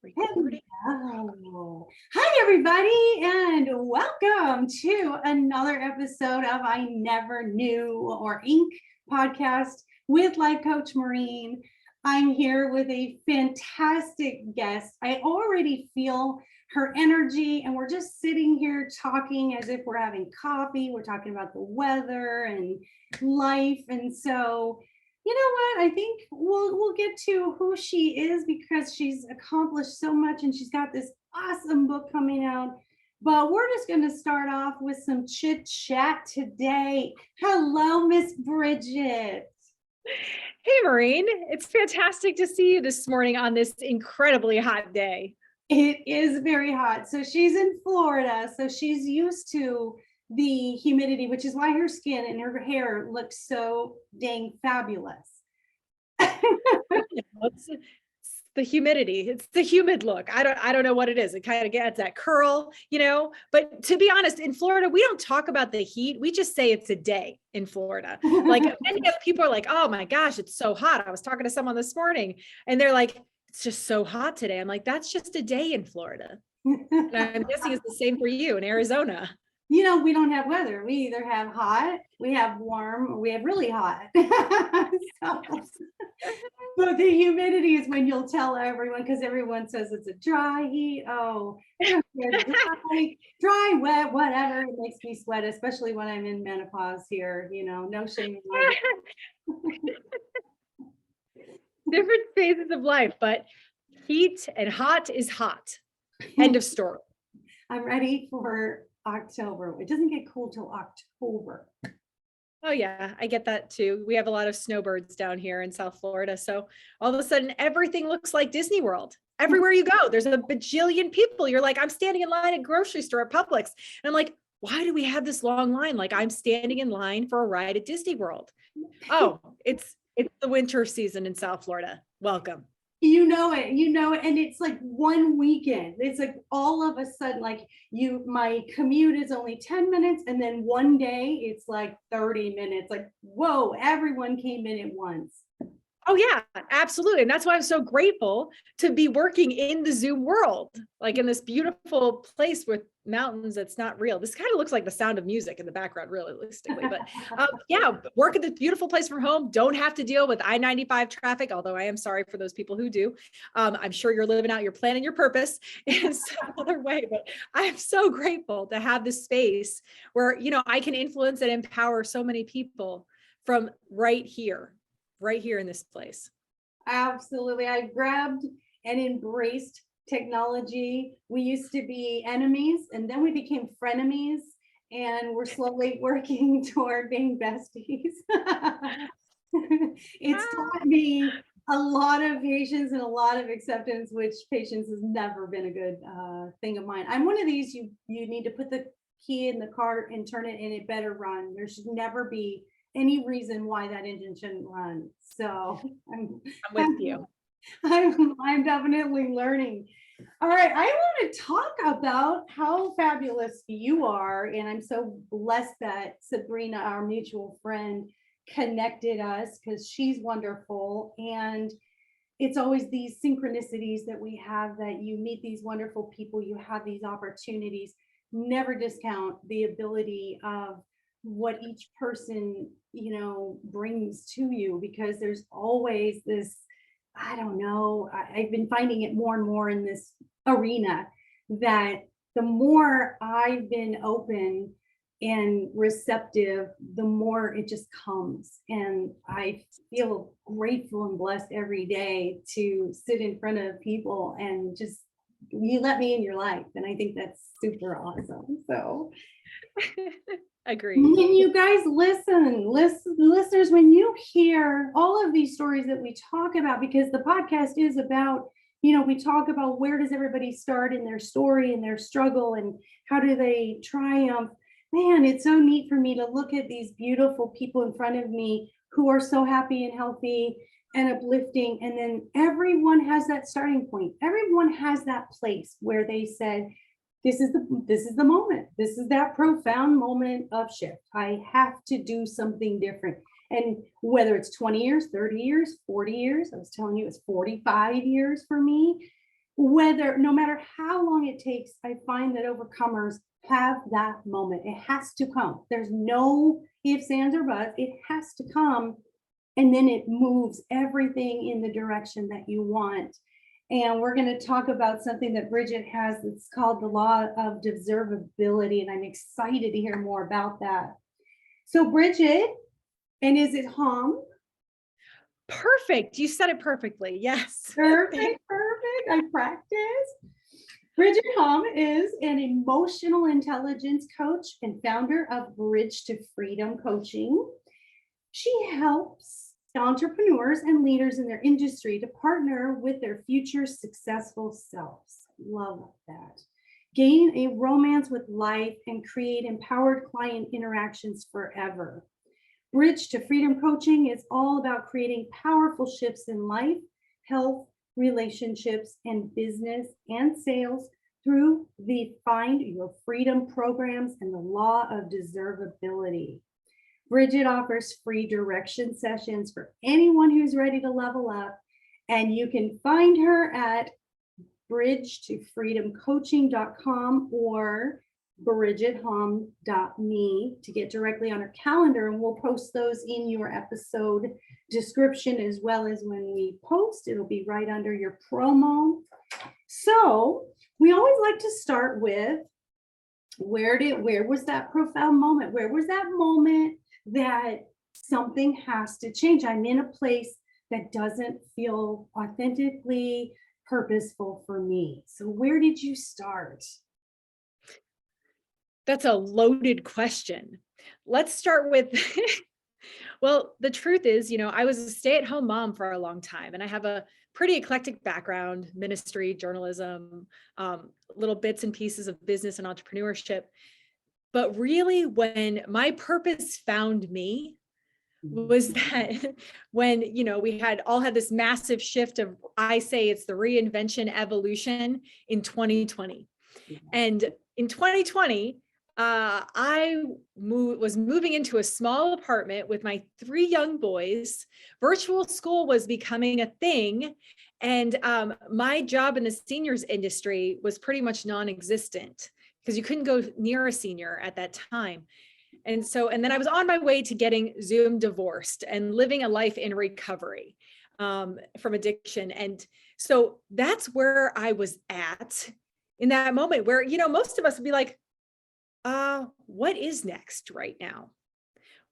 Recording. Hello. Hi, everybody, and welcome to another episode of I Never Knew or Inc. podcast with Life Coach Maureen. I'm here with a fantastic guest. I already feel her energy, and we're just sitting here talking as if we're having coffee. We're talking about the weather and life, and so you know what? I think we'll get to who she is because she's accomplished so much and she's got this awesome book coming out. But we're just going to start off with some chit chat today. Hello, Miss Bridget. Hey, Maureen. It's fantastic to see you this morning on this incredibly hot day. It is very hot. So she's in Florida, so she's used to the humidity, which is why her skin and her hair looks so dang fabulous. It's the humidity. It's the humid look. I don't know what it is. It kind of gets that curl, but to be honest, in Florida, we don't talk about the heat. We just say it's a day in Florida. Like many other people are like, oh my gosh, it's so hot. I was talking to someone this morning and they're like, it's just so hot today. I'm like, that's just a day in Florida. And I'm guessing it's the same for you in Arizona. We don't have weather. We either have hot, we have warm, or we have really hot. So the humidity is when you'll tell everyone, because everyone says it's a dry heat. Oh, dry, wet, whatever. It makes me sweat, especially when I'm in menopause here. No shame. Different phases of life, but heat and hot is hot. End of story. I'm ready for October. It doesn't get cool till October. Oh yeah, I get that too. We have a lot of snowbirds down here in South Florida. So all of a sudden everything looks like Disney World. Everywhere you go, there's a bajillion people. You're like, I'm standing in line at grocery store at Publix. And I'm like, why do we have this long line? Like I'm standing in line for a ride at Disney World. Oh, it's the winter season in South Florida. Welcome. You know it, and it's like one weekend. It's like all of a sudden, like my commute is only 10 minutes, and then one day it's like 30 minutes. Like, whoa, everyone came in at once. Oh yeah, absolutely. And that's why I'm so grateful to be working in the Zoom world, like in this beautiful place with mountains that's not real. This kind of looks like The Sound of Music in the background, realistically. But work at this beautiful place from home. Don't have to deal with I-95 traffic, although I am sorry for those people who do. I'm sure you're living out your plan and your purpose in some other way. But I'm so grateful to have this space where, I can influence and empower so many people from right here in this place. Absolutely. I grabbed and embraced technology. We used to be enemies, and then we became frenemies, and we're slowly working toward being besties. It's taught me a lot of patience and a lot of acceptance, which patience has never been a good thing of mine. I'm one of these, you need to put the key in the car and turn it, and it better run. There should never be any reason why that engine shouldn't run. So I'm with you. I'm definitely learning. All right, I want to talk about how fabulous you are, and I'm so blessed that Sabrina, our mutual friend, connected us because she's wonderful. And it's always these synchronicities that we have, that you meet these wonderful people, you have these opportunities. Never discount the ability of what each person brings to you, because there's always this, I don't know, I've been finding it more and more in this arena, that the more I've been open and receptive, the more it just comes. And I feel grateful and blessed every day to sit in front of people and just, you let me in your life. And I think that's super awesome. So Agree. When you guys listeners, when you hear all of these stories that we talk about, because the podcast is about, we talk about where does everybody start in their story and their struggle and how do they triumph. Man, it's so neat for me to look at these beautiful people in front of me who are so happy and healthy and uplifting. And then everyone has that starting point. Everyone has that place where they said, this is the moment. This is that profound moment of shift. I have to do something different. And whether it's 20 years, 30 years, 40 years, I was telling you it's 45 years for me. no matter how long it takes, I find that overcomers have that moment. It has to come. There's no ifs, ands, or buts. It has to come. And then it moves everything in the direction that you want. And we're going to talk about something that Bridget has that's called the law of deservability. And I'm excited to hear more about that. So Bridget, and is it Hom? Perfect. You said it perfectly. Yes. Perfect. I practiced. Bridget Hom is an emotional intelligence coach and founder of Bridge to Freedom Coaching. She helps entrepreneurs and leaders in their industry to partner with their future successful selves. Love that. Gain a romance with life and create empowered client interactions forever. Bridge to Freedom Coaching is all about creating powerful shifts in life, health, relationships, and business and sales through the Find Your Freedom programs and the law of deservability. Bridget offers free direction sessions for anyone who's ready to level up, and you can find her at bridgetofreedomcoaching.com or bridgethom.me to get directly on her calendar, and we'll post those in your episode description as well as when we post. It'll be right under your promo. So we always like to start with where was that profound moment? Where was that moment that something has to change? I'm in a place that doesn't feel authentically purposeful for me. So where did you start? That's a loaded question. Let's start with, well, the truth is, I was a stay-at-home mom for a long time, and I have a pretty eclectic background: ministry, journalism, little bits and pieces of business and entrepreneurship. But really, when my purpose found me was that when, we had this massive shift of, I say it's the reinvention evolution in 2020. And in 2020, I was moving into a small apartment with my 3 young boys. Virtual school was becoming a thing. And my job in the seniors industry was pretty much non-existent because you couldn't go near a senior at that time. And then I was on my way to getting Zoom divorced and living a life in recovery from addiction. And so that's where I was at in that moment where, most of us would be like, what is next right now?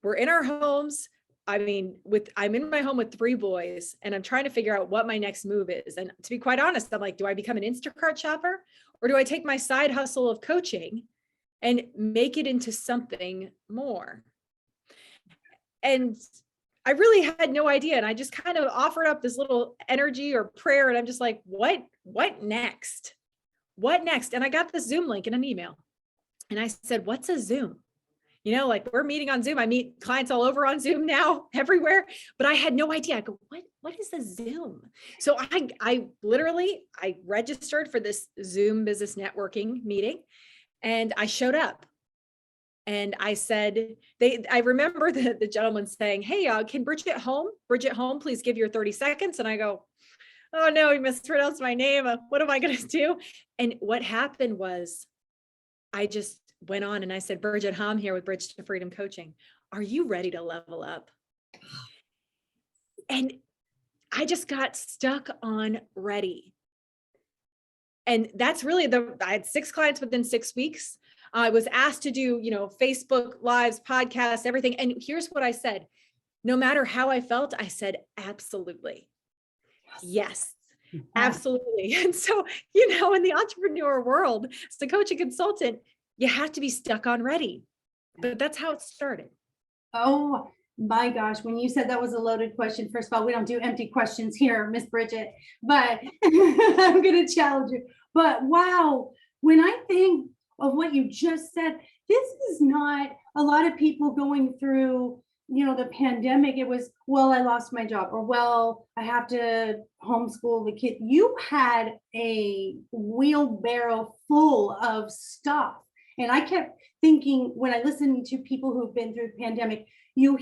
We're in our homes. I'm in my home with 3 boys, and I'm trying to figure out what my next move is. And to be quite honest, I'm like, do I become an Instacart shopper, or do I take my side hustle of coaching and make it into something more? And I really had no idea. And I just kind of offered up this little energy or prayer. And I'm just like, what next? What next? And I got this Zoom link in an email. And I said, what's a Zoom? We're meeting on Zoom. I meet clients all over on Zoom now, everywhere, but I had no idea. I go, what is a Zoom? So I literally registered for this Zoom business networking meeting, and I showed up. And I said, I remember the gentleman saying, hey, can Bridget Hom, please give your 30 seconds. And I go, oh no, he mispronounced my name. What am I going to do? And what happened was, I just went on and I said, Bridget Hom here with Bridge to Freedom Coaching. Are you ready to level up? And I just got stuck on ready. And that's really I had 6 clients within 6 weeks. I was asked to do, Facebook lives, podcasts, everything. And here's what I said. No matter how I felt, I said, absolutely. Yes. Absolutely. And so, in the entrepreneur world, as a coach and consultant, you have to be stuck on ready. But that's how it started. Oh my gosh. When you said that was a loaded question, first of all, we don't do empty questions here, Miss Bridget, but I'm going to challenge you. But wow, when I think of what you just said, this is not a lot of people going through, the pandemic. It was, well, I lost my job, or, well, I have to homeschool the kid. You had a wheelbarrow full of stuff. And I kept thinking, when I listen to people who've been through the pandemic, you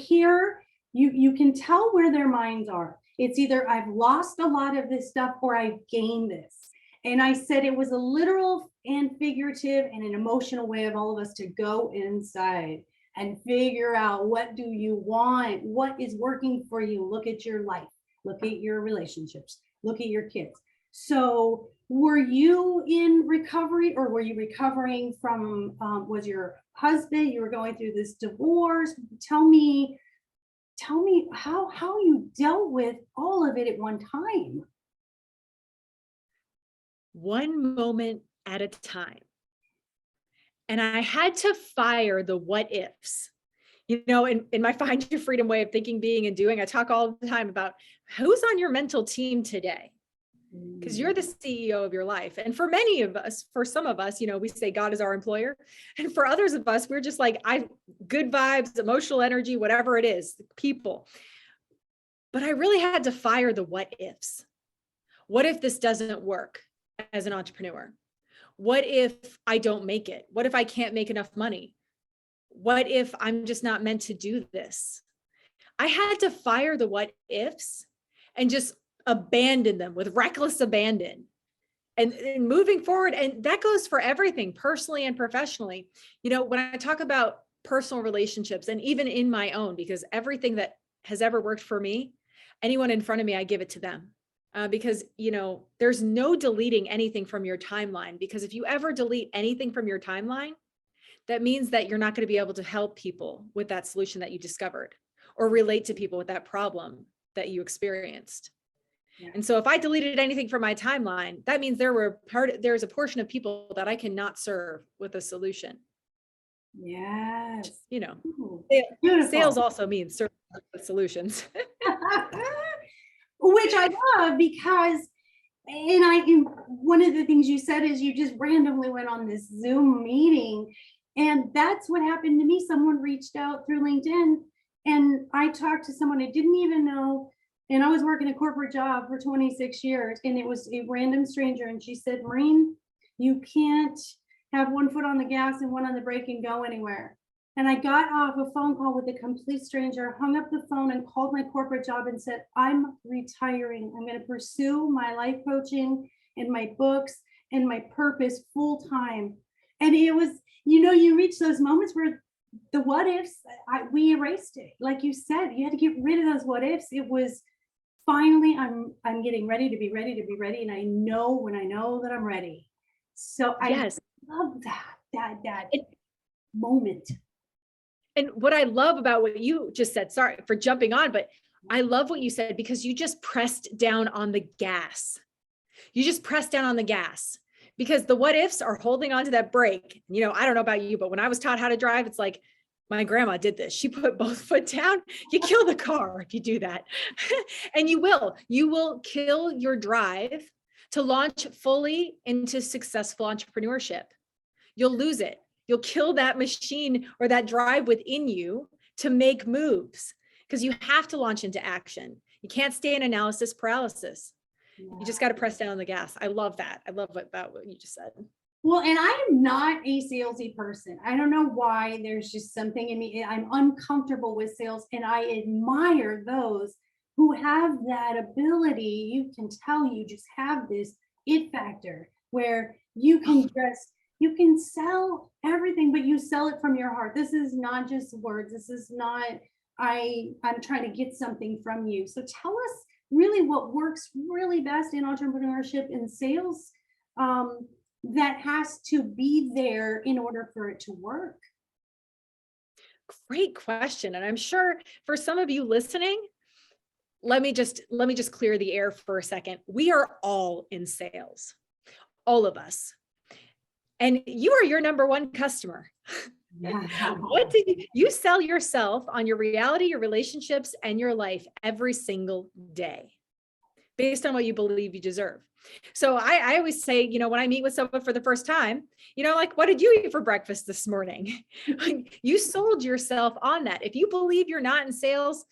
can tell where their minds are. It's either I've lost a lot of this stuff or I've gained this. And I said it was a literal and figurative and an emotional way of all of us to go inside and figure out, what do you want? What is working for you? Look at your life, look at your relationships, look at your kids. So were you in recovery, or were you recovering from, was your husband, you were going through this divorce? Tell me how you dealt with all of it at one time. One moment at a time. And I had to fire the what ifs. In my Find Your Freedom way of thinking, being, and doing, I talk all the time about who's on your mental team today, because you're the CEO of your life. And for many of us, for some of us, we say God is our employer. And for others of us, we're just like, good vibes, emotional energy, whatever it is, people. But I really had to fire the what ifs. What if this doesn't work as an entrepreneur? What if I don't make it? What if I can't make enough money? What if I'm just not meant to do this? I had to fire the what ifs and just abandon them with reckless abandon and moving forward. And that goes for everything, personally and professionally. When I talk about personal relationships, and even in my own, because everything that has ever worked for me, anyone in front of me, I give it to them. Because, there's no deleting anything from your timeline, because if you ever delete anything from your timeline, that means that you're not going to be able to help people with that solution that you discovered, or relate to people with that problem that you experienced. Yeah. And so if I deleted anything from my timeline, that means there's a portion of people that I cannot serve with a solution. Yes. Sales also means serving with solutions. Which I love, because one of the things you said is you just randomly went on this Zoom meeting, and that's what happened to me. Someone reached out through LinkedIn, and I talked to someone I didn't even know, and I was working a corporate job for 26 years, and it was a random stranger, and she said, Maureen, you can't have one foot on the gas and one on the brake and go anywhere. And I got off a phone call with a complete stranger, hung up the phone and called my corporate job and said, I'm retiring. I'm going to pursue my life coaching and my books and my purpose full time. And it was, you reach those moments where the what ifs, we erased it. Like you said, you had to get rid of those what ifs. It was finally, I'm getting ready to be ready to be ready. And I know when I know that I'm ready. So I love that moment. And what I love about what you just said, sorry for jumping on, but I love what you said, because you just pressed down on the gas. You just pressed down on the gas, because the what ifs are holding on to that brake. I don't know about you, but when I was taught how to drive, it's like my grandma did this. She put both foot down. You kill the car if you do that. And you will kill your drive to launch fully into successful entrepreneurship. You'll lose it. You'll kill that machine or that drive within you to make moves, because you have to launch into action. You can't stay in analysis paralysis. Yeah. You just got to press down on the gas. I love that. I love about what you just said. Well, and I am not a salesy person. I don't know why. There's just something in me. I'm uncomfortable with sales, and I admire those who have that ability. You can tell you just have this it factor where you can sell everything, but you sell it from your heart. This is not just words. This is not, I'm trying to get something from you. So tell us really what works really best in entrepreneurship and sales, that has to be there in order for it to work. Great question. And I'm sure for some of you listening, let me just clear the air for a second. We are all in sales, all of us. And you are your number one customer. Yeah. What did you sell yourself on your reality, your relationships, and your life every single day based on what you believe you deserve. So I always say, when I meet with someone for the first time, like, what did you eat for breakfast this morning? You sold yourself on that. If you believe you're not in sales,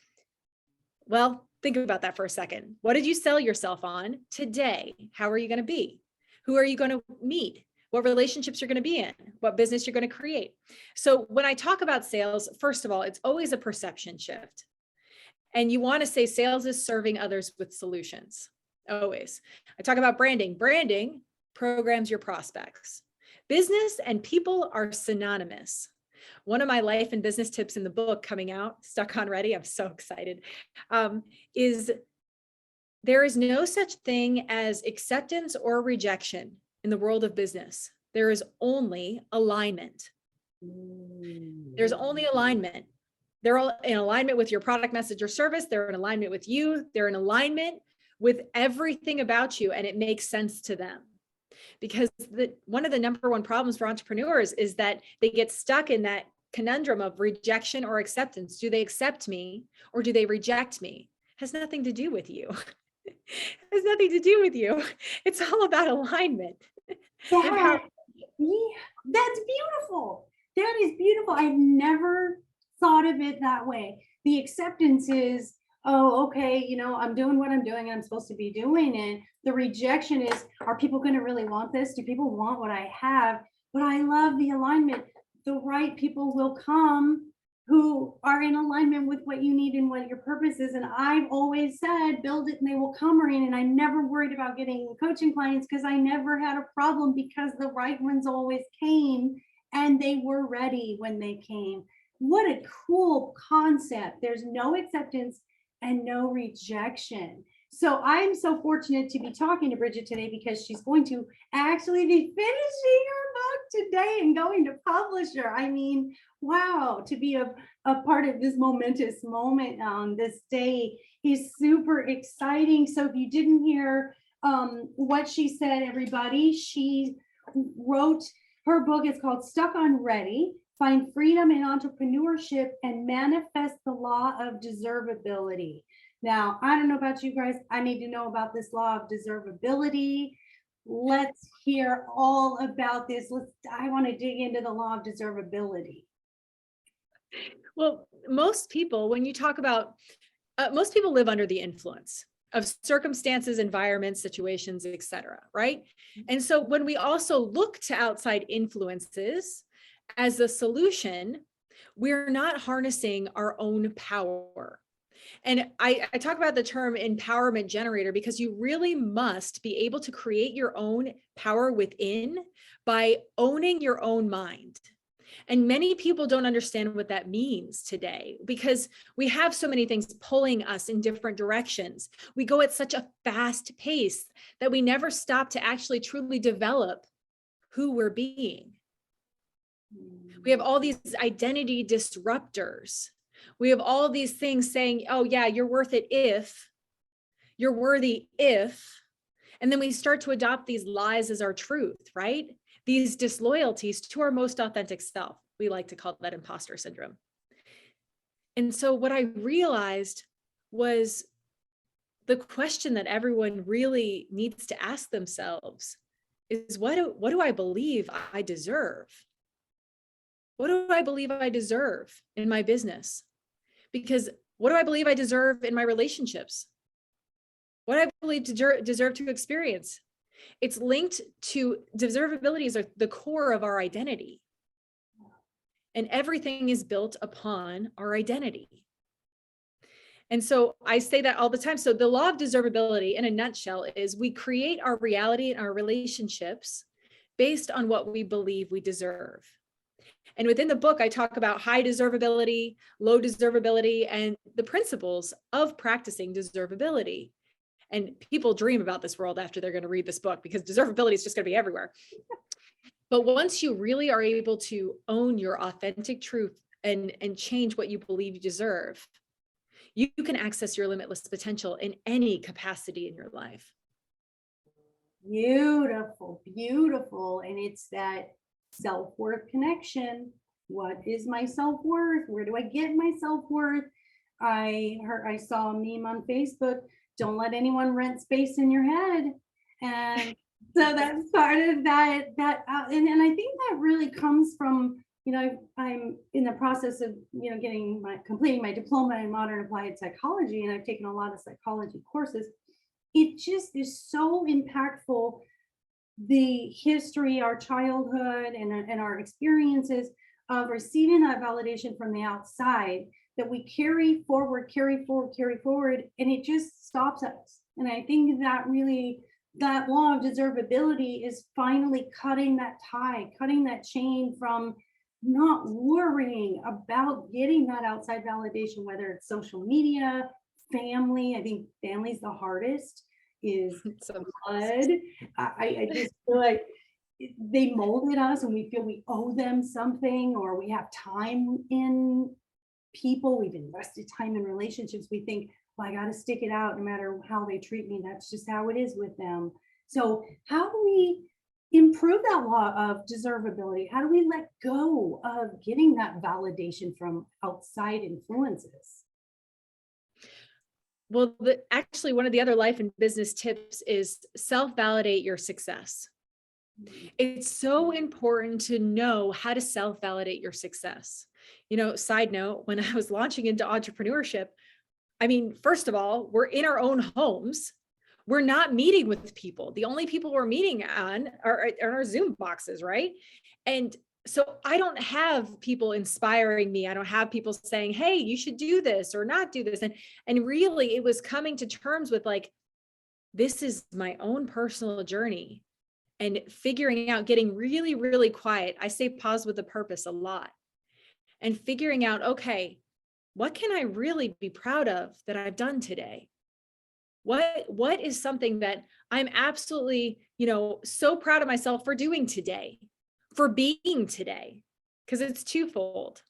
well, think about that for a second. What did you sell yourself on today? How are you going to be? Who are you going to meet? What relationships you're going to be in, what business you're going to create. So when I talk about sales, first of all, it's always a perception shift. And you want to say sales is serving others with solutions, always. I talk about branding. Branding programs your prospects. Business and people are synonymous. One of my life and business tips in the book coming out, Stuck on Ready, I'm so excited, is there is no such thing as acceptance or rejection in the world of business. There is only alignment. There's only alignment. They're all in alignment with your product, message, or service. They're in alignment with you. They're in alignment with everything about you, and it makes sense to them. Because one of the number one problems for entrepreneurs is that they get stuck in that conundrum of rejection or acceptance. Do they accept me or do they reject me? It has nothing to do with you. It has nothing to do with you. It's all about alignment. That's beautiful. That is beautiful. I've never thought of it that way. The acceptance is, oh, okay, I'm doing what I'm doing and I'm supposed to be doing it. The rejection is, are people going to really want this? Do people want what I have? But I love the alignment. The right people will come who are in alignment with what you need and what your purpose is. And I've always said, build it and they will come, Maureen. And I never worried about getting coaching clients because I never had a problem because the right ones always came and they were ready when they came. What a cool concept. There's no acceptance and no rejection. So I'm so fortunate to be talking to Bridget today because she's going to actually be finishing her book today and going to publish her. I mean, wow, to be a part of this momentous moment on this day is super exciting. So if you didn't hear what she said, everybody, she wrote, her book is called Stuck on Ready, Find Freedom in Entrepreneurship and Manifest the Law of Deservability. Now, I don't know about you guys. I need to know about this law of deservability. Let's hear all about this. I want to dig into the law of deservability. Well, most people, when you talk about, most people live under the influence of circumstances, environments, situations, etc., right? And so when we also look to outside influences as a solution, we're not harnessing our own power. And I talk about the term empowerment generator because you really must be able to create your own power within by owning your own mind. And many people don't understand what that means today because we have so many things pulling us in different directions. We go at such a fast pace that we never stop to actually truly develop who we're being. We have all these identity disruptors. We have all these things saying, oh yeah, you're worth it if, you're worthy if, and then we start to adopt these lies as our truth, right? These disloyalties to our most authentic self. We like to call that imposter syndrome. And so what I realized was the question that everyone really needs to ask themselves is, what do I believe I deserve? What do I believe I deserve in my business? Because what do I believe I deserve in my relationships? What do I believe deserve to experience? It's linked to deservability is the core of our identity. And everything is built upon our identity. And so I say that all the time. So the law of deservability in a nutshell is we create our reality and our relationships based on what we believe we deserve. And within the book, I talk about high deservability, low deservability, and the principles of practicing deservability. And people dream about this world after they're going to read this book because deservability is just going to be everywhere. But once you really are able to own your authentic truth and change what you believe you deserve, you can access your limitless potential in any capacity in your life. Beautiful, beautiful. And it's that self-worth connection. What is my self-worth? Where do I get my self-worth? I saw a meme on Facebook, don't let anyone rent space in your head. And so that's part of that, and I think that really comes from, I'm in the process of, completing my diploma in modern applied psychology, and I've taken a lot of psychology courses. It just is so impactful, the history, our childhood, and our experiences of receiving that validation from the outside that we carry forward, and it just stops us. And I think that really that law of deservability is finally cutting that tie, cutting that chain from not worrying about getting that outside validation, whether it's social media, family. I think family's the hardest, is So blood. I just feel like they molded us and we feel we owe them something, or we have time in people, we've invested time in relationships. We think, well, I got to stick it out no matter how they treat me. That's just how it is with them. So, how do we improve that law of deservability? How do we let go of getting that validation from outside influences? well, actually, one of the other life and business tips is self-validate your success. It's so important to know how to self-validate your success. Side note, when I was launching into entrepreneurship, I mean, first of all, we're in our own homes. We're not meeting with people. The only people we're meeting on are our Zoom boxes, right? And so I don't have people inspiring me. I don't have people saying, hey, you should do this or not do this. And really it was coming to terms with like, this is my own personal journey, and figuring out, getting really, really quiet. I say pause with a purpose a lot, and figuring out, okay, what can I really be proud of that I've done today? What is something that I'm absolutely, so proud of myself for doing today, for being today? Because it's twofold.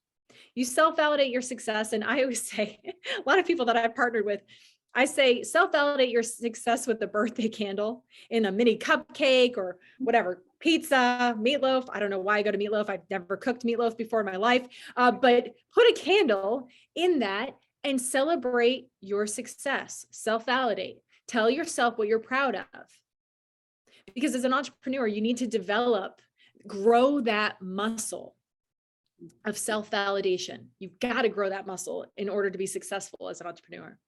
You self-validate your success. And I always say, a lot of people that I've partnered with, I say, self-validate your success with the birthday candle in a mini cupcake or whatever, pizza, meatloaf. I don't know why I go to meatloaf. I've never cooked meatloaf before in my life, but put a candle in that and celebrate your success. Self-validate. Tell yourself what you're proud of. Because as an entrepreneur, you need to grow that muscle of self-validation. You've got to grow that muscle in order to be successful as an entrepreneur.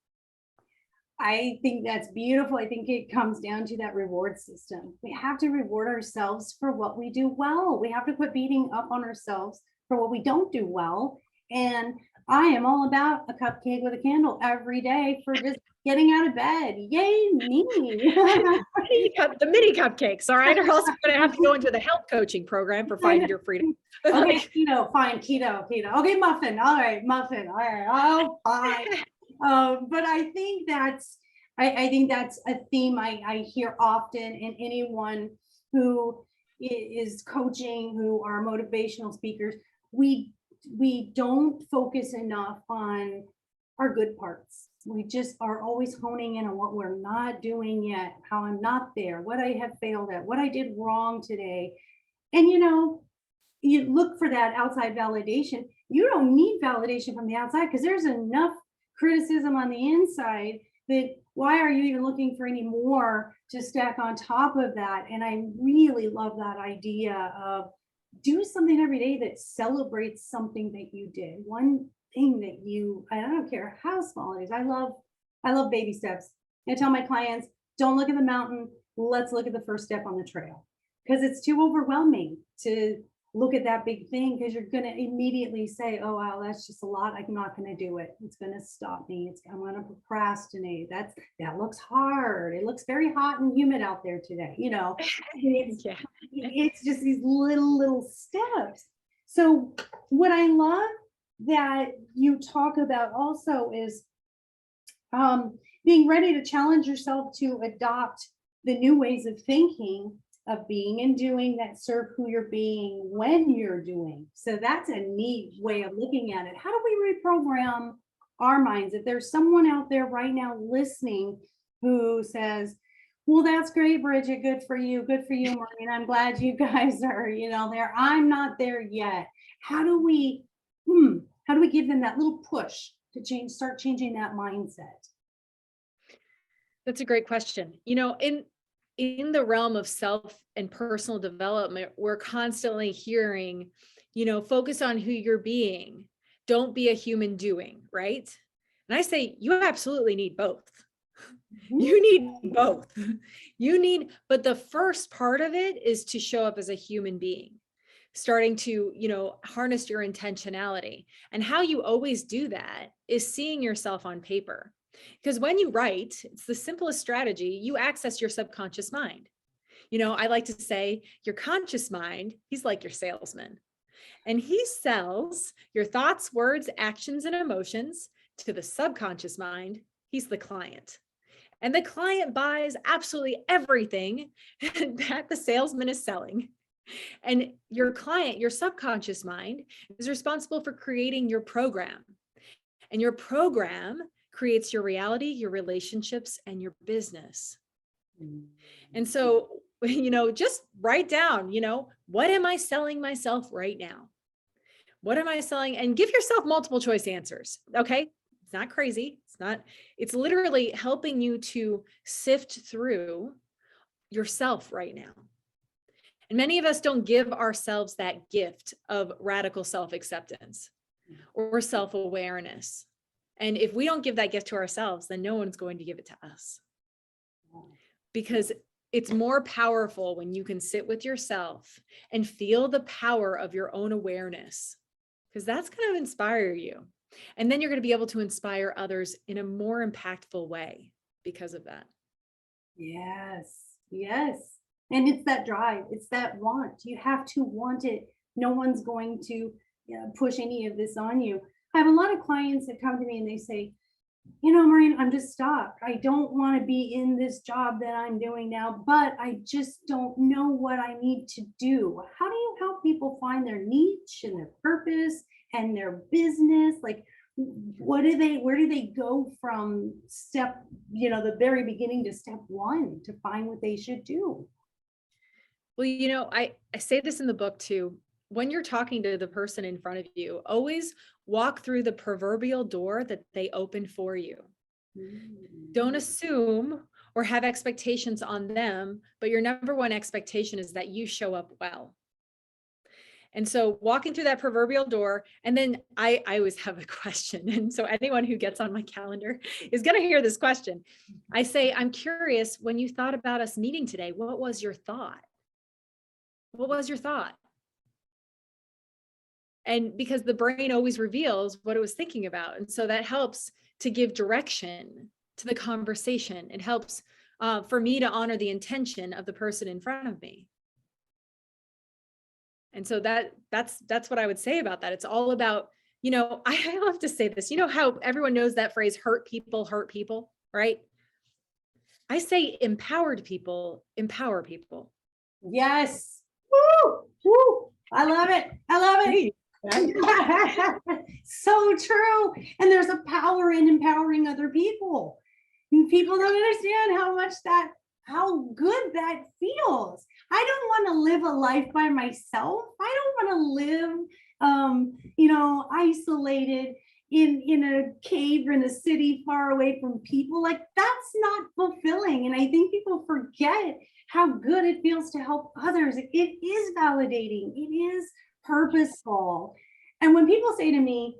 I think that's beautiful. I think it comes down to that reward system. We have to reward ourselves for what we do well. We have to quit beating up on ourselves for what we don't do well. And I am all about a cupcake with a candle every day for just getting out of bed. Yay, me. The mini cupcakes, all right? Or else I'm going to have to go into the health coaching program for Find Your Freedom. Okay, keto, fine, keto. Okay, muffin. All right, muffin. All right, oh, fine. But I think that's a theme I hear often in anyone who is coaching, who are motivational speakers. We don't focus enough on our good parts. We just are always honing in on what we're not doing yet, how I'm not there, what I have failed at, what I did wrong today. And you look for that outside validation. You don't need validation from the outside because there's enough criticism on the inside that why are you even looking for any more to stack on top of that? And I really love that idea of do something every day that celebrates something that you did. One thing that I don't care how small it is. I love baby steps. I tell my clients, don't look at the mountain. Let's look at the first step on the trail, because it's too overwhelming to look at that big thing, because you're going to immediately say, oh, wow, that's just a lot. I'm not going to do it. It's going to stop me. I'm going to procrastinate. That looks hard. It looks very hot and humid out there today. It's just these little steps. So what I love that you talk about also is being ready to challenge yourself to adopt the new ways of thinking, of being and doing that serve who you're being when you're doing. So that's a neat way of looking at it. How do we reprogram our minds? If there's someone out there right now listening who says, well, that's great, Bridget, good for you, Maureen, I'm glad you guys are, there. I'm not there yet. How do we give them that little push to start changing that mindset? That's a great question. In the realm of self and personal development, we're constantly hearing, focus on who you're being. Don't be a human doing, right? And I say, you absolutely need both. You need both. But the first part of it is to show up as a human being, starting to, harness your intentionality. And how you always do that is seeing yourself on paper. Because when you write, it's the simplest strategy. You access your subconscious mind. I like to say your conscious mind, he's like your salesman, and he sells your thoughts, words, actions, and emotions to the subconscious mind. He's the client. And the client buys absolutely everything that the salesman is selling. And your client, your subconscious mind, is responsible for creating your program. And your program creates your reality, your relationships, and your business. And so, just write down, what am I selling myself right now? What am I selling? And give yourself multiple choice answers. Okay. It's not crazy. It's literally helping you to sift through yourself right now. And many of us don't give ourselves that gift of radical self-acceptance or self-awareness. And if we don't give that gift to ourselves, then no one's going to give it to us. Because it's more powerful when you can sit with yourself and feel the power of your own awareness, because that's going to inspire you. And then you're going to be able to inspire others in a more impactful way because of that. Yes, yes. And it's that drive, it's that want. You have to want it. No one's going to push any of this on you. I have a lot of clients that come to me and they say, Maureen, I'm just stuck. I don't want to be in this job that I'm doing now, but I just don't know what I need to do. How do you help people find their niche and their purpose and their business? Like, where do they go from the very beginning to step one to find what they should do? Well, I say this in the book too. When you're talking to the person in front of you, always walk through the proverbial door that they open for you. Don't assume or have expectations on them, but your number one expectation is that you show up well. And so walking through that proverbial door, and then I always have a question. And so anyone who gets on my calendar is going to hear this question. I say, I'm curious, when you thought about us meeting today, what was your thought? What was your thought? And because the brain always reveals what it was thinking about. And so that helps to give direction to the conversation. It helps for me to honor the intention of the person in front of me. And so that's what I would say about that. It's all about, I love to say this, how everyone knows that phrase, hurt people, right? I say empowered people, empower people. Yes. Woo! Woo! I love it. I love it. So true. And there's a power in empowering other people. And people don't understand how good that feels. I don't want to live a life by myself. I don't want to live isolated in a cave or in a city far away from people. Like, that's not fulfilling. And I think people forget how good it feels to help others. It is validating. It is purposeful. And when people say to me,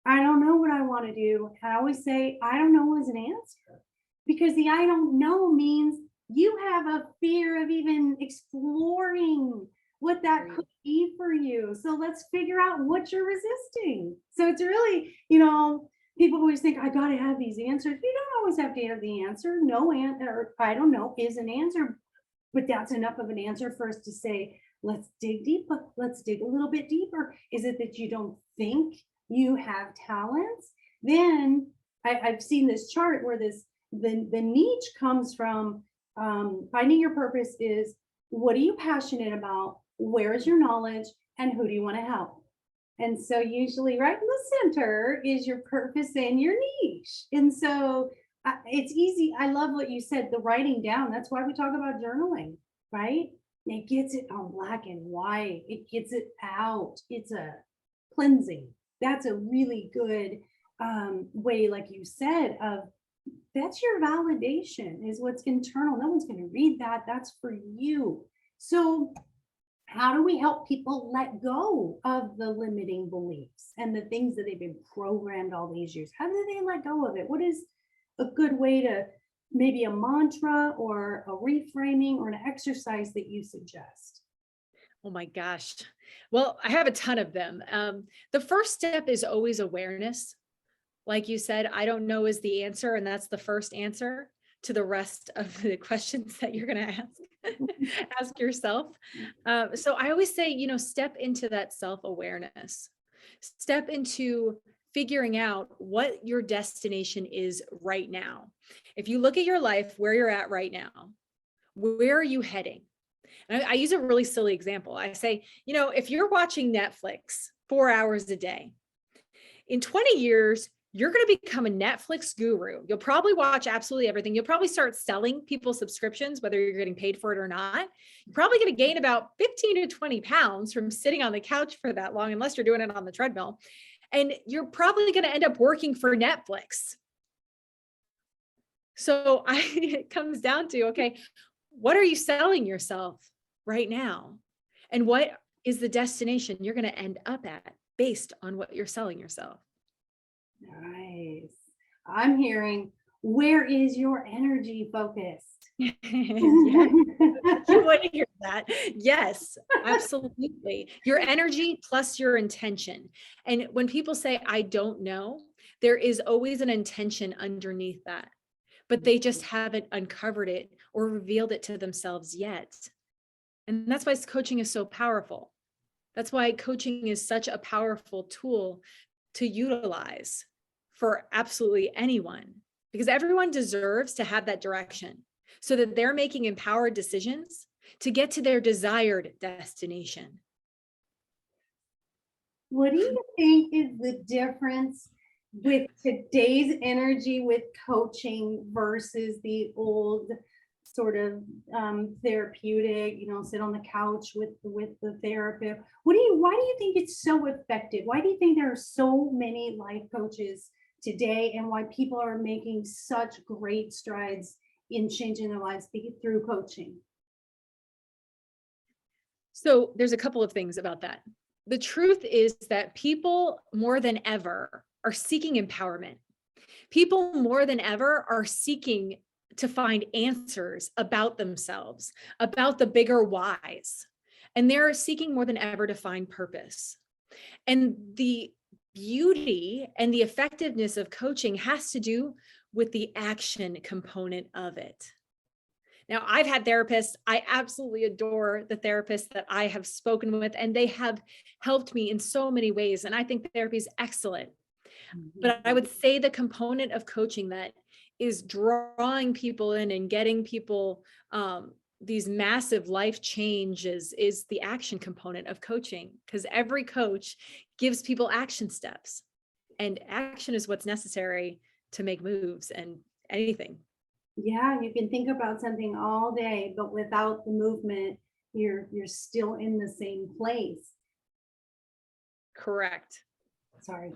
I don't know what I want to do, I always say, I don't know is an answer. Because the I don't know means you have a fear of even exploring what that could be for you. So let's figure out what you're resisting. So it's really, people always think, I got to have these answers. You don't always have to have the answer. No answer, or I don't know, is an answer. But that's enough of an answer for us to say, let's dig deeper. Let's dig a little bit deeper. Is it that you don't think you have talents? Then I've seen this chart where the niche comes from finding your purpose is, what are you passionate about? Where is your knowledge? And who do you want to help? And so usually right in the center is your purpose and your niche. And so it's easy. I love what you said, the writing down. That's why we talk about journaling, right? It gets it on black and white. It gets it out. It's a cleansing. That's a really good way, like you said, of that's your validation, is what's internal. No one's going to read that. That's for you. So how do we help people let go of the limiting beliefs and the things that they've been programmed all these years? How do they let go of it? What is a good way to, maybe a mantra or a reframing or an exercise that you suggest? Oh my gosh. Well, I have a ton of them. The first step is always awareness. Like you said, I don't know is the answer, and that's the first answer to the rest of the questions that you're going to ask yourself. So I always say, step into that self-awareness, step into figuring out what your destination is right now. If you look at your life, where you're at right now, where are you heading? And I use a really silly example. I say, if you're watching Netflix 4 hours a day, in 20 years, you're going to become a Netflix guru. You'll probably watch absolutely everything. You'll probably start selling people subscriptions, whether you're getting paid for it or not. You're probably going to gain about 15 to 20 pounds from sitting on the couch for that long, unless you're doing it on the treadmill. And you're probably going to end up working for Netflix. So it comes down to, okay, what are you selling yourself right now? And what is the destination you're going to end up at based on what you're selling yourself? Nice. I'm hearing, where is your energy focused? Yeah, you want to hear that. Yes, absolutely. Your energy plus your intention. And when people say, I don't know, there is always an intention underneath that, but they just haven't uncovered it or revealed it to themselves yet. And that's why coaching is so powerful. That's why coaching is such a powerful tool to utilize for absolutely anyone, because everyone deserves to have that direction so that they're making empowered decisions to get to their desired destination. What do you think is the difference with today's energy with coaching versus the old sort of therapeutic, sit on the couch with the therapist? Why do you think it's so effective? Why do you think there are so many life coaches today, and why people are making such great strides in changing their lives through coaching? So there's a couple of things about that. The truth is that people more than ever are seeking empowerment. People more than ever are seeking to find answers about themselves, about the bigger whys. And they're seeking more than ever to find purpose. And the beauty and the effectiveness of coaching has to do with the action component of it. Now, I've had therapists. I absolutely adore the therapists that I have spoken with, and they have helped me in so many ways. And I think therapy is excellent. But I would say the component of coaching that is drawing people in and getting people these massive life changes is the action component of coaching, because every coach gives people action steps, and action is what's necessary to make moves and anything. Yeah, you can think about something all day, but without the movement, you're still in the same place. Correct. Sorry.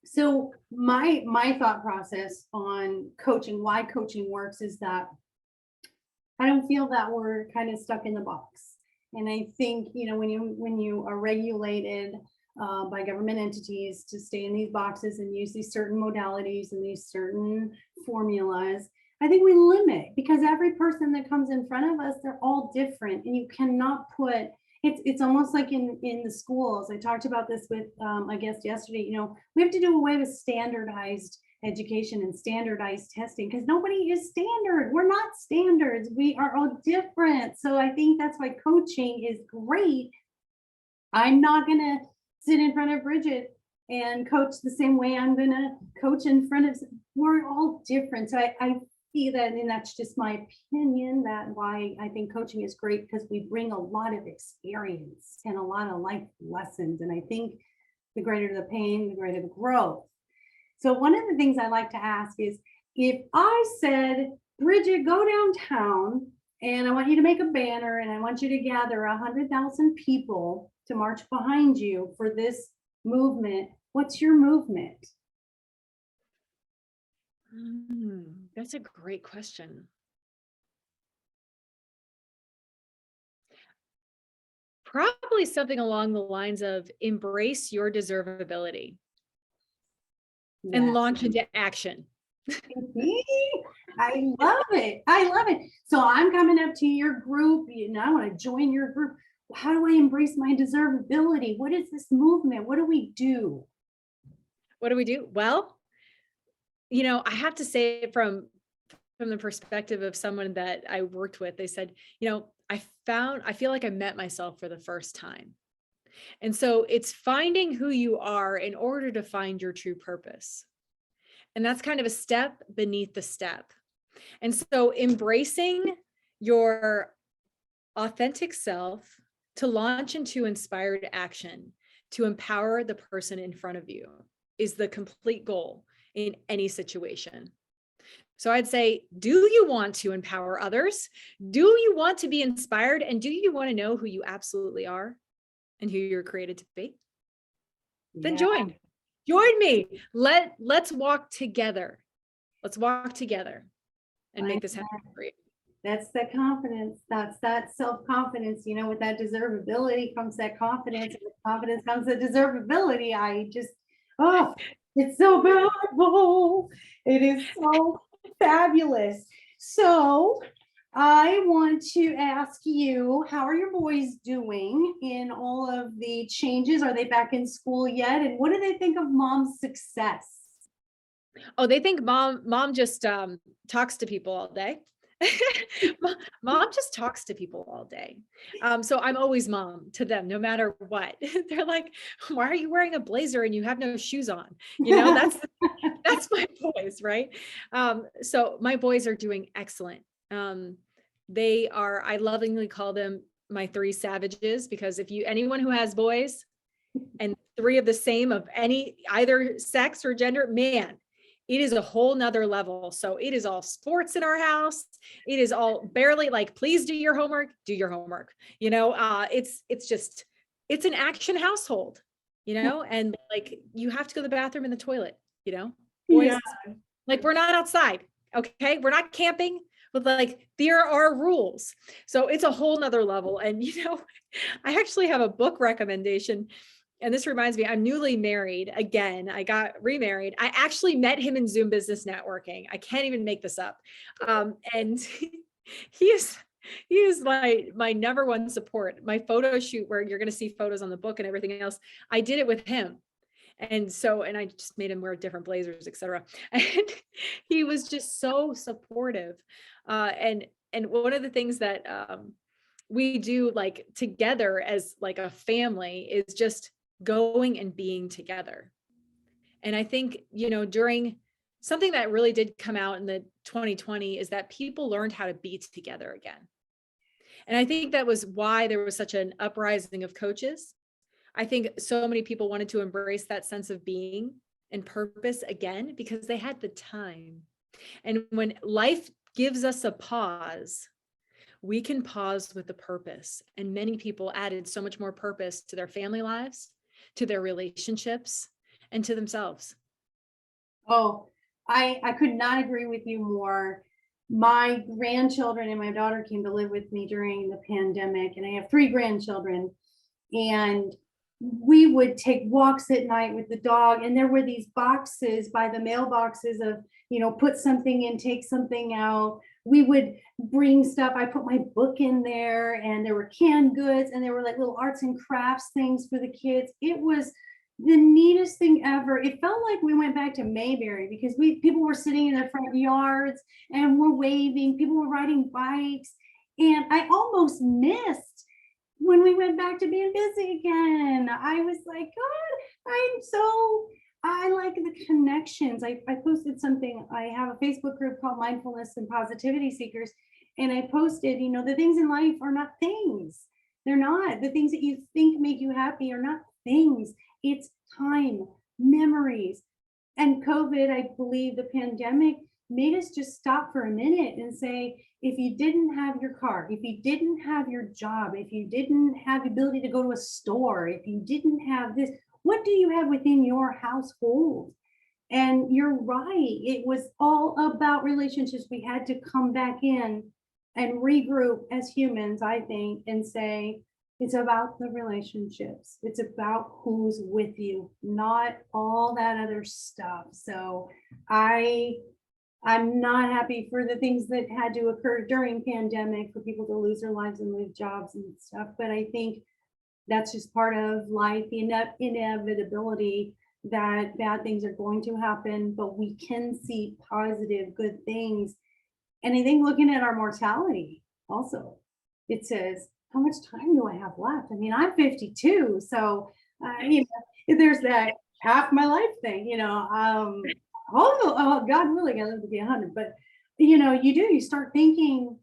So my thought process on coaching, why coaching works, is that I don't feel that we're kind of stuck in the box. And I think, when you are regulated by government entities to stay in these boxes and use these certain modalities and these certain formulas, I think we limit, because every person that comes in front of us, they're all different, and you cannot put, it's almost like in the schools. I talked about this with a guest yesterday. We have to do away with standardized education and standardized testing, because nobody is standard. We're not standards. We are all different. So I think that's why coaching is great. I'm not going to sit in front of Bridget and coach the same way I'm going to coach in front of, we're all different. So I see that, and that's just my opinion, that why I think coaching is great, because we bring a lot of experience and a lot of life lessons. And I think the greater the pain, the greater the growth. So one of the things I like to ask is, if I said, Bridget, go downtown and I want you to make a banner and I want you to gather 100,000 people to march behind you for this movement, what's your movement? That's a great question. Probably something along the lines of embrace your deservability and launch into action. I love it. I love it. So I'm coming up to your group, I want to join your group. How do I embrace my deservability? What is this movement? What do we do? What do we do? Well, I have to say it from the perspective of someone that I worked with. They said, I feel like I met myself for the first time. And so it's finding who you are in order to find your true purpose. And that's kind of a step beneath the step. And so embracing your authentic self to launch into inspired action to empower the person in front of you is the complete goal in any situation. So I'd say, do you want to empower others? Do you want to be inspired? And do you want to know who you absolutely are and who you're created to be? Then join me. Let's walk together. Let's walk together and make this happen for you. That's the confidence. That's that self-confidence. With that deservability comes that confidence. And with confidence comes the deservability. It's so powerful. It is so fabulous. So I want to ask you, how are your boys doing in all of the changes? Are they back in school yet? And what do they think of mom's success? Oh, they think mom just talks to people all day. Mom just talks to people all day. So I'm always mom to them, no matter what. They're like, why are you wearing a blazer and you have no shoes on? That's my boys, right? So my boys are doing excellent. I lovingly call them my three savages, because anyone who has boys and three of the same of either sex or gender, man, it is a whole nother level. So it is all sports in our house. It is all barely like, please do your homework. It's an action household, and like, you have to go to the bathroom and the toilet, boys, like, we're not outside. Okay. We're not camping, but like, there are rules. So it's a whole nother level. And, I actually have a book recommendation. And this reminds me, I'm newly married again. I got remarried. I actually met him in Zoom Business Networking. I can't even make this up. And he is my number one support. My photo shoot, where you're going to see photos on the book and everything else, I did it with him. And I just made him wear different blazers, etc. And he was just so supportive. And one of the things that we do, like, together as like a family, is just going and being together. And I think, during something that really did come out in the 2020 is that people learned how to be together again. And I think that was why there was such an uprising of coaches. I think so many people wanted to embrace that sense of being and purpose again, because they had the time. And when life gives us a pause, we can pause with a purpose. And many people added so much more purpose to their family lives, to their relationships, and to themselves. Oh, I could not agree with you more. My grandchildren and my daughter came to live with me during the pandemic, and I have 3 grandchildren. And we would take walks at night with the dog, and there were these boxes by the mailboxes of, put something in, take something out. We would bring stuff. I put my book in there, and there were canned goods, and there were like little arts and crafts things for the kids. It was the neatest thing ever. It felt like we went back to Mayberry, because people were sitting in their front yards and were waving. People were riding bikes, and I almost missed when we went back to being busy again. I was like, God, I like the connections. I posted something. I have a Facebook group called Mindfulness and Positivity Seekers. And I posted, the things in life are not things. They're not. The things that you think make you happy are not things. It's time, memories. And COVID, I believe the pandemic made us just stop for a minute and say, if you didn't have your car, if you didn't have your job, if you didn't have the ability to go to a store, if you didn't have this, what do you have within your household? And you're right. It was all about relationships. We had to come back in and regroup as humans, I think, and say, it's about the relationships. It's about who's with you, not all that other stuff. So I'm not happy for the things that had to occur during pandemic, for people to lose their lives and lose jobs and stuff. But I think that's just part of life, the inevitability. that bad things are going to happen, but we can see positive, good things. And I think looking at our mortality also, it says, how much time do I have left? I mean, I'm 52, so there's that half my life thing, God willing, I live to be 100, but you start thinking,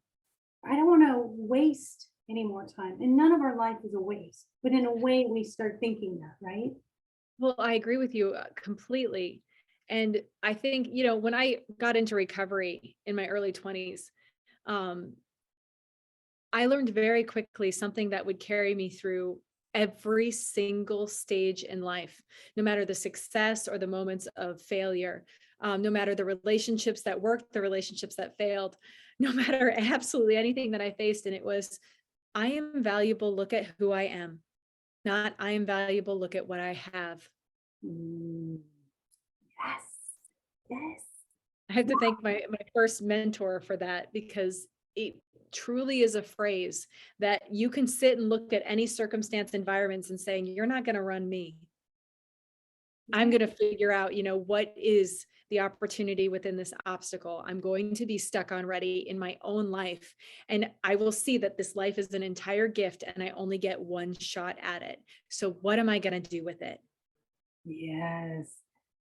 I don't want to waste any more time. And none of our life is a waste, but in a way we start thinking that, right? Well, I agree with you completely. And I think, when I got into recovery in my early 20s, um, I learned very quickly something that would carry me through every single stage in life, no matter the success or the moments of failure, no matter the relationships that worked, the relationships that failed, no matter absolutely anything that I faced. And it was, I am valuable, look at who I am, not I am valuable, look at what I have. Mm, yes, yes. I have to thank my first mentor for that, because it truly is a phrase that you can sit and look at any circumstance, environments, and saying, you're not going to run me. I'm going to figure out, what is the opportunity within this obstacle. I'm going to be stuck on ready in my own life. And I will see that this life is an entire gift and I only get one shot at it. So what am I going to do with it? Yes.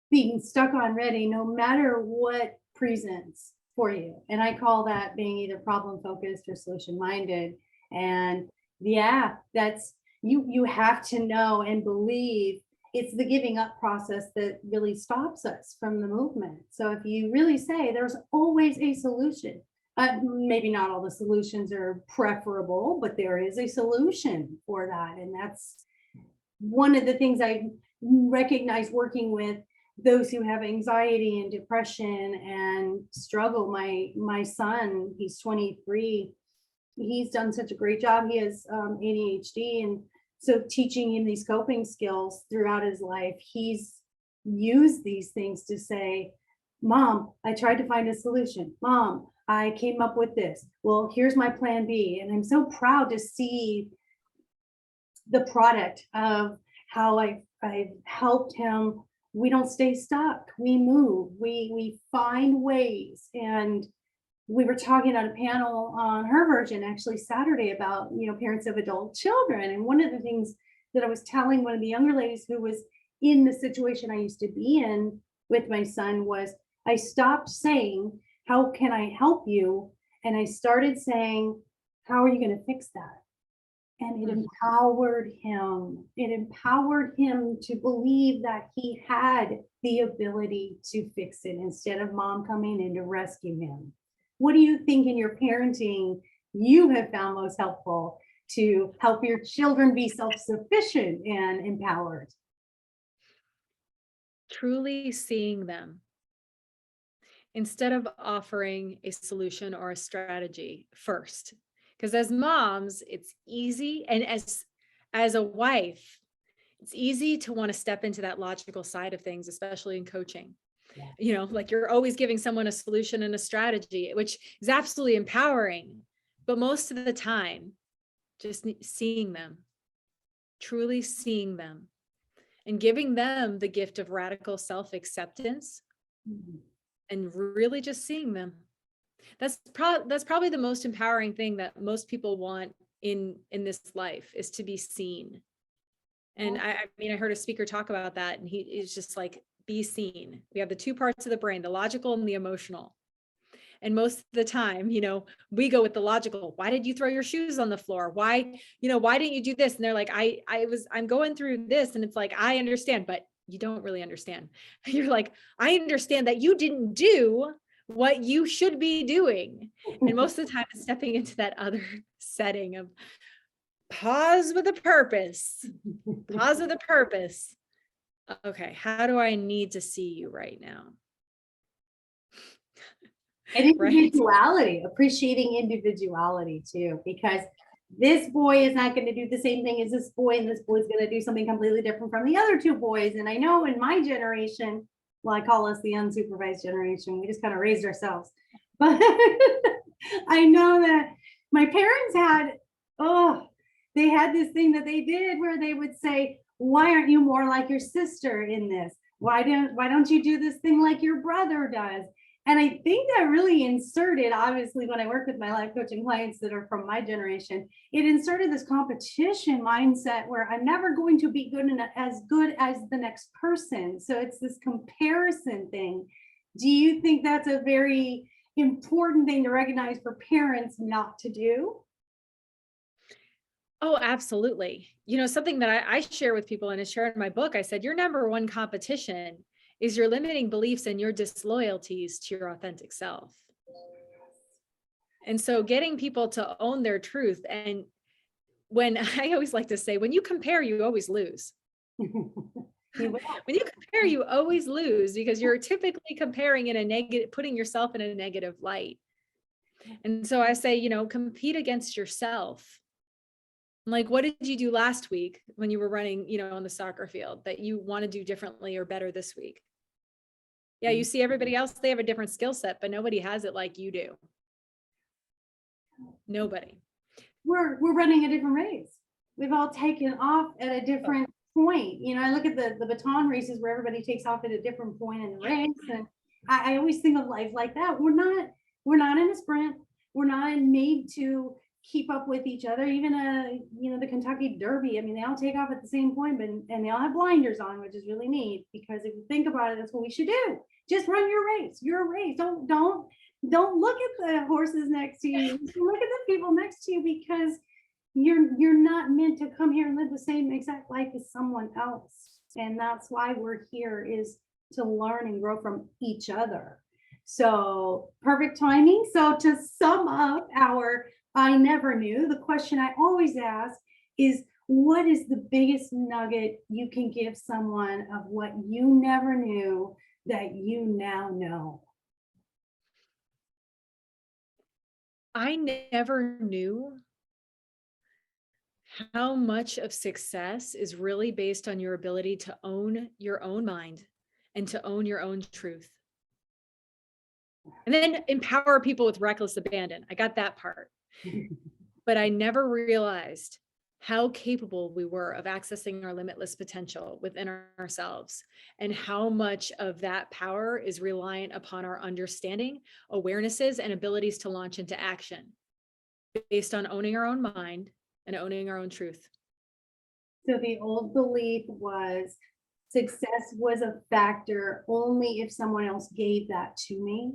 Being stuck on ready, no matter what presents for you. And I call that being either problem focused or solution minded. And yeah, that's you have to know and believe it's the giving up process that really stops us from the movement. So if you really say there's always a solution, maybe not all the solutions are preferable, but there is a solution for that. And that's one of the things I recognize working with those who have anxiety and depression and struggle. My son, he's 23. He's done such a great job. He has ADHD, and so teaching him these coping skills throughout his life, he's used these things to say, Mom, I tried to find a solution. Mom, I came up with this. Well, here's my plan B. And I'm so proud to see the product of how I've helped him. We don't stay stuck. We move. We find ways. And we were talking on a panel on her version actually Saturday about parents of adult children. And one of the things that I was telling one of the younger ladies who was in the situation I used to be in with my son was, I stopped saying, how can I help you? And I started saying, how are you going to fix that? And it empowered him. It empowered him to believe that he had the ability to fix it instead of mom coming in to rescue him. What do you think in your parenting you have found most helpful to help your children be self-sufficient and empowered? Truly seeing them instead of offering a solution or a strategy first. Because as moms, it's easy, and as a wife, it's easy to want to step into that logical side of things, especially in coaching. Yeah. Like you're always giving someone a solution and a strategy, which is absolutely empowering. But most of the time, just seeing them, truly seeing them, and giving them the gift of radical self-acceptance, and really just seeing them. That's probably the most empowering thing that most people want in this life, is to be seen. And I heard a speaker talk about that, and he is just like, be seen. We have the two parts of the brain, the logical and the emotional. And most of the time, we go with the logical. Why did you throw your shoes on the floor? Why didn't you do this? And they're like, I'm going through this. And it's like, I understand, but you don't really understand. You're like, I understand that you didn't do what you should be doing. And most of the time it's stepping into that other setting of pause with a purpose. Pause with a purpose. Okay, how do I need to see you right now? And individuality, appreciating individuality too, because this boy is not going to do the same thing as this boy, and this boy is going to do something completely different from the other two boys. And I know in my generation, well, I call us the unsupervised generation. We just kind of raised ourselves. But I know that my parents had, they had this thing that they did where they would say, why aren't you more like your sister in this? why don't you do this thing like your brother does? And I think that really inserted, obviously, when I work with my life coaching clients that are from my generation, it inserted this competition mindset where I'm never going to be good as the next person. So it's this comparison thing. Do you think that's a very important thing to recognize for parents not to do? Oh, absolutely. You know, something that I share with people and I share in my book, I said, your number one competition is your limiting beliefs and your disloyalties to your authentic self. And so getting people to own their truth. And when I always like to say, when you compare, you always lose. You will. When you compare, you always lose because you're typically comparing in a negative, putting yourself in a negative light. And so I say, you know, compete against yourself. Like, what did you do last week when you were running, you know, on the soccer field that you want to do differently or better this week? Yeah, you see everybody else, they have a different skill set, but nobody has it like you do. Nobody. We're running a different race. We've all taken off at a different point. You know, I look at the baton races where everybody takes off at a different point in the race. And I always think of life like that. We're not in a sprint. We're not made to keep up with each other. Even the Kentucky Derby. I mean, they all take off at the same point, but and they all have blinders on, which is really neat because if you think about it, that's what we should do. Just run your race. Your race. Don't look at the horses next to you. Look at the people next to you because you're not meant to come here and live the same exact life as someone else. And that's why we're here, is to learn and grow from each other. So perfect timing. So to sum up our I never knew, the question I always ask is, what is the biggest nugget you can give someone of what you never knew that you now know? I never knew how much of success is really based on your ability to own your own mind and to own your own truth. And then empower people with reckless abandon. I got that part. But I never realized how capable we were of accessing our limitless potential within ourselves, and how much of that power is reliant upon our understanding, awarenesses, and abilities to launch into action based on owning our own mind and owning our own truth. So the old belief was success was a factor only if someone else gave that to me.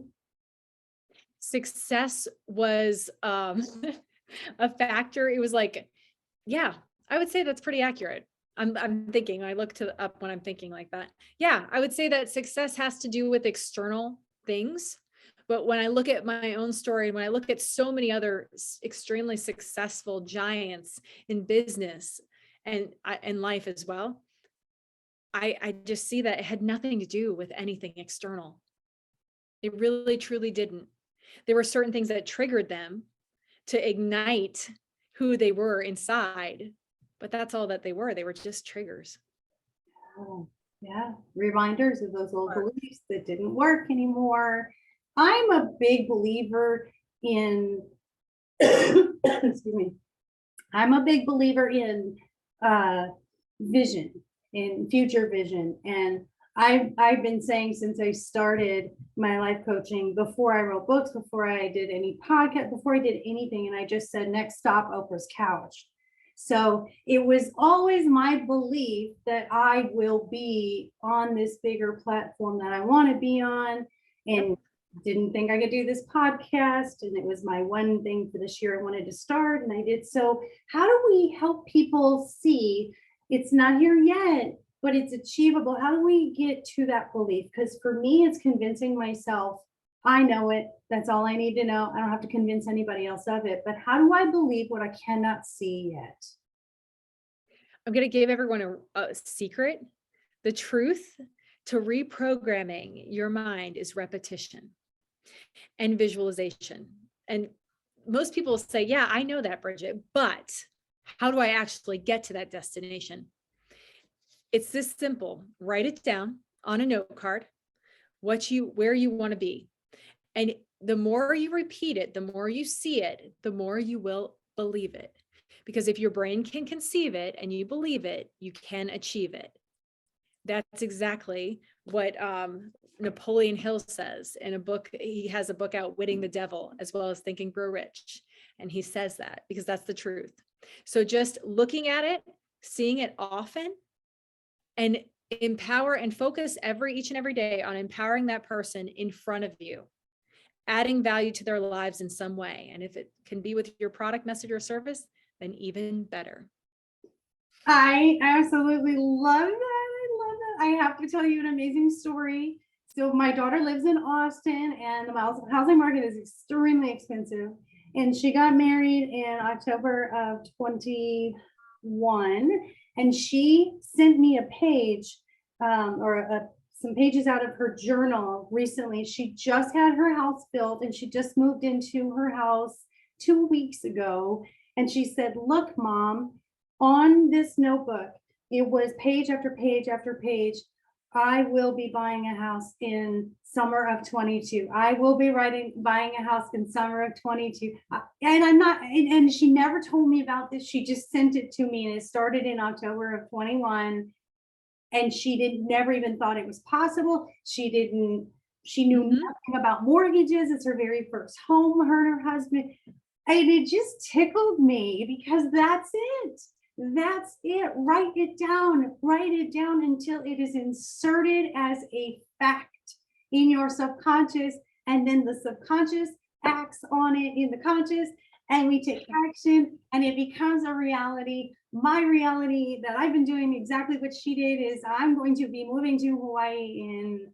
Success was a factor. It was like, yeah, I would say that's pretty accurate. I'm thinking, I look to up when I'm thinking like that. Yeah, I would say that success has to do with external things. But when I look at my own story, and when I look at so many other extremely successful giants in business and in life as well, I just see that it had nothing to do with anything external. It really, truly didn't. There were certain things that triggered them to ignite who they were inside, but that's all that they were. They were just triggers. Oh, yeah. Reminders of those old beliefs that didn't work anymore. I'm a big believer in, excuse me, I'm a big believer in vision, in future vision. And I've been saying since I started my life coaching, before I wrote books, before I did any podcast, before I did anything, and I just said, next stop, Oprah's couch. So it was always my belief that I will be on this bigger platform that I want to be on, and didn't think I could do this podcast. And it was my one thing for this year I wanted to start, and I did. So how do we help people see it's not here yet, but it's achievable? How do we get to that belief? Because for me, it's convincing myself, I know it. That's all I need to know. I don't have to convince anybody else of it. But how do I believe what I cannot see yet? I'm going to give everyone a secret. The truth to reprogramming your mind is repetition and visualization. And most people say, yeah, I know that, Bridget, but how do I actually get to that destination? It's this simple. Write it down on a note card, where you want to be. And the more you repeat it, the more you see it, the more you will believe it. Because if your brain can conceive it and you believe it, you can achieve it. That's exactly what Napoleon Hill says in a book. He has a book out, Witting the Devil, as well as Think and Grow Rich. And he says that because that's the truth. So just looking at it, seeing it often, and empower and focus each and every day on empowering that person in front of you, adding value to their lives in some way. And if it can be with your product, message, or service, then even better. I absolutely love that. I love that. I have to tell you an amazing story. So my daughter lives in Austin, and the housing market is extremely expensive. And she got married in October of 21, and she sent me a page some pages out of her journal recently. She just had her house built, and she just moved into her house 2 weeks ago. And she said, "Look, Mom, on this notebook, it was page after page after page. I will be buying a house in summer of 22. I will be buying a house in summer of 22. And I'm not, and she never told me about this. She just sent it to me, and it started in October of 21. And she never even thought it was possible. She knew nothing about mortgages. It's her very first home, her and her husband. And it just tickled me because that's it. That's it. Write it down until it is inserted as a fact in your subconscious. And then the subconscious acts on it in the conscious, and we take action, and it becomes a reality. My reality that I've been doing exactly what she did is I'm going to be moving to Hawaii in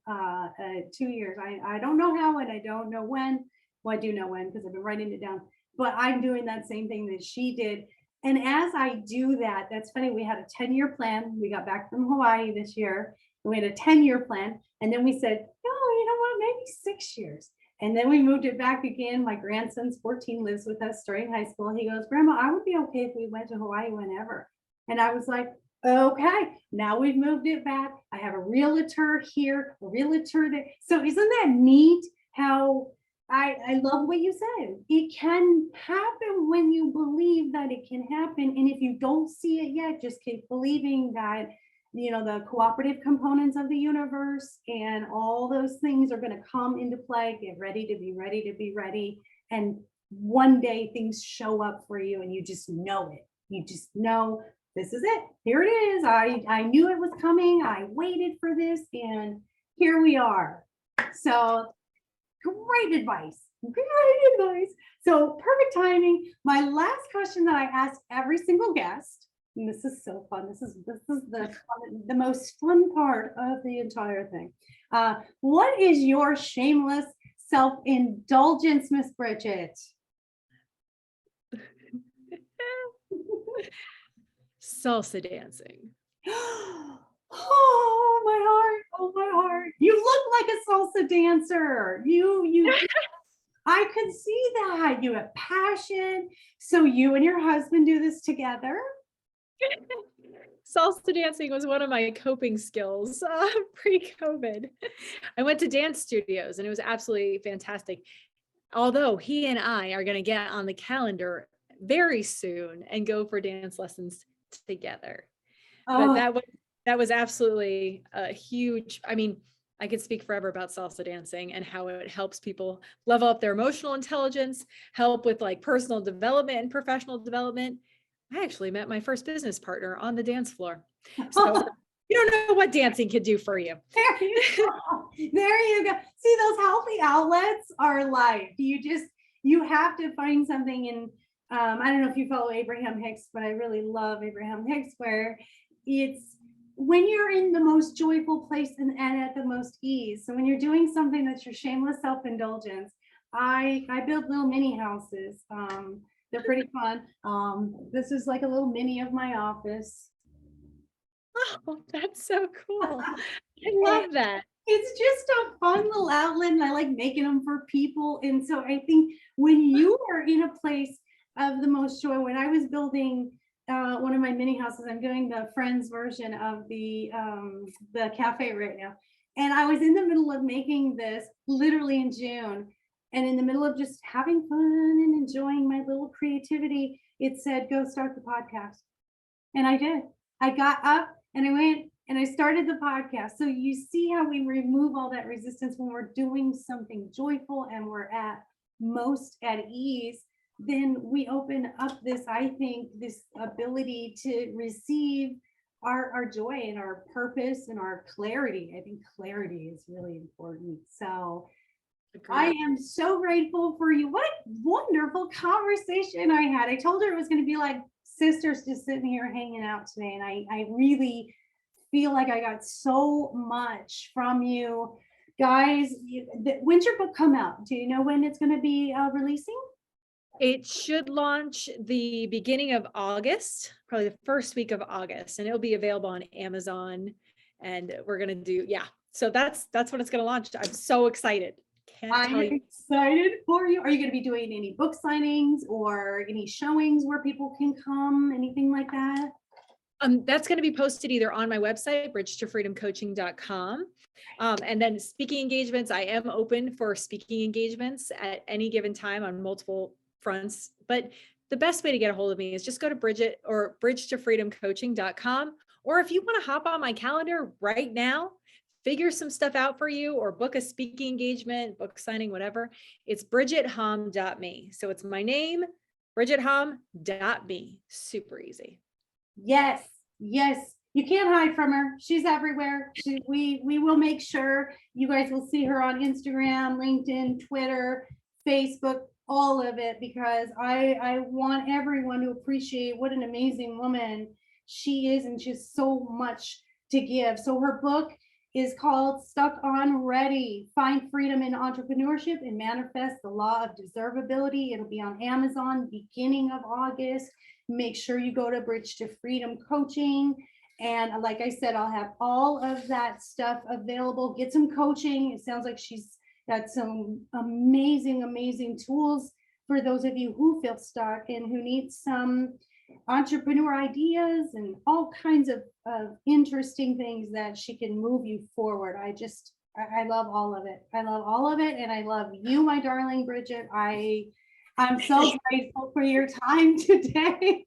2 years. I don't know how, and I don't know when. Well, I do know when because I've been writing it down, but I'm doing that same thing that she did. And as I do that, that's funny. We had a 10-year plan. We got back from Hawaii this year. We had a 10-year plan. And then we said, no, you know what, maybe 6 years. And then we moved it back again. My grandson's 14, lives with us during high school. He goes, Grandma, I would be okay if we went to Hawaii whenever. And I was like, okay, now we've moved it back. I have a realtor here, a realtor there. So isn't that neat how I love what you said. It can happen when you believe that it can happen. And if you don't see it yet, just keep believing that, the cooperative components of the universe and all those things are going to come into play. Get ready to be ready to be ready. And one day things show up for you and you just know it. You just know this is it. Here it is. I knew it was coming. I waited for this, and here we are. So great advice. So perfect timing. My last question that I ask every single guest, and this is so fun. This is the most fun part of the entire thing. What is your shameless self-indulgence, Miss Bridget? Salsa dancing. Oh my heart. Oh my heart. You look like a salsa dancer. You I could see that. You have passion. So you and your husband do this together? Salsa dancing was one of my coping skills pre-COVID. I went to dance studios and it was absolutely fantastic. Although he and I are going to get on the calendar very soon and go for dance lessons together. But that was absolutely a huge, I could speak forever about salsa dancing and how it helps people level up their emotional intelligence, help with like personal development and professional development. I actually met my first business partner on the dance floor. So you don't know what dancing can do for you. There you go. See, those healthy outlets are life. You have to find something in, I don't know if you follow Abraham Hicks, but I really love Abraham Hicks, where it's when you're in the most joyful place and at the most ease. So when you're doing something that's your shameless self-indulgence, I build little mini houses. They're pretty fun. This is like a little mini of my office. Oh, that's so cool. I love that. It's just a fun little outlet, and I like making them for people. And so I think when you are in a place of the most joy, when I was building one of my mini houses, I'm doing the Friends version of the cafe right now. And I was in the middle of making this literally in June. And in the middle of just having fun and enjoying my little creativity, it said, go start the podcast. And I did. I got up and I went and I started the podcast. So you see how we remove all that resistance when we're doing something joyful and we're at most at ease, then we open up this, I think, this ability to receive our joy and our purpose and our clarity. I think clarity is really important. So I am so grateful for you. What a wonderful conversation I had. I told her it was going to be like sisters just sitting here hanging out today. And I really feel like I got so much from you guys. When's your book come out? Do you know when it's going to be releasing? It should launch the beginning of August, probably the first week of August, and it'll be available on Amazon. And we're going to do, yeah. So that's when it's going to launch. I'm so excited. I'm excited for you. Are you going to be doing any book signings or any showings where people can come, anything like that? That's going to be posted either on my website, bridgetofreedomcoaching.com. And then speaking engagements, I am open for speaking engagements at any given time on multiple fronts. But the best way to get a hold of me is just go to bridgetofreedomcoaching.com. Or if you want to hop on my calendar right now, figure some stuff out for you, or book a speaking engagement, book signing, whatever, it's bridgethom.me. So it's my name, bridgethom.me. Super easy. Yes, yes. You can't hide from her. She's everywhere. We will make sure you guys will see her on Instagram, LinkedIn, Twitter, Facebook, all of it, because I want everyone to appreciate what an amazing woman she is, and she has so much to give. So her book is called Stuck on Ready: Find Freedom in Entrepreneurship and Manifest the Law of Deservability. It'll be on Amazon beginning of August. Make sure you go to Bridge to Freedom Coaching. And like I said, I'll have all of that stuff available. Get some coaching. It sounds like she's got some amazing, amazing tools for those of you who feel stuck and who need some entrepreneur ideas and all kinds of interesting things that she can move you forward. I love all of it. I love all of it. And I love you, my darling Bridget. I'm so grateful for your time today.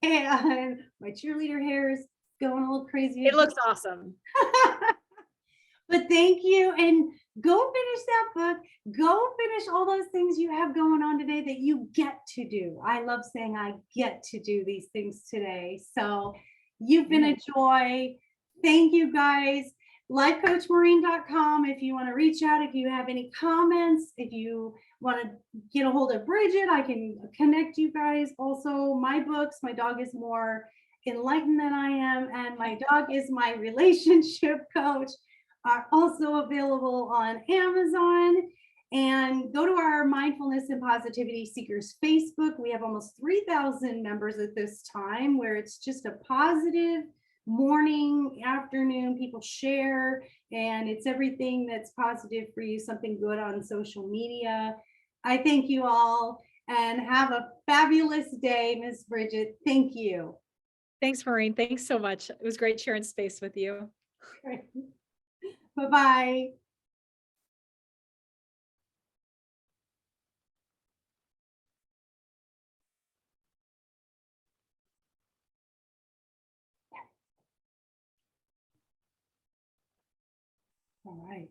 And my cheerleader hair is going a little crazy. It looks awesome. But thank you. And go finish that book. Go finish all those things you have going on today that you get to do. I love saying I get to do these things today. So you've been a joy. Thank you, guys. LifeCoachMaureen.com if you want to reach out, if you have any comments, if you want to get a hold of Bridget, I can connect you guys. Also, my books, My Dog is More Enlightened Than I Am, and My Dog is My Relationship Coach, are also available on Amazon. And go to our Mindfulness and Positivity Seekers Facebook. We have almost 3,000 members at this time, where it's just a positive morning, afternoon, people share, and it's everything that's positive for you, something good on social media. I thank you all and have a fabulous day, Miss Bridget. Thank you. Thanks, Maureen. Thanks so much. It was great sharing space with you. Bye-bye. All right.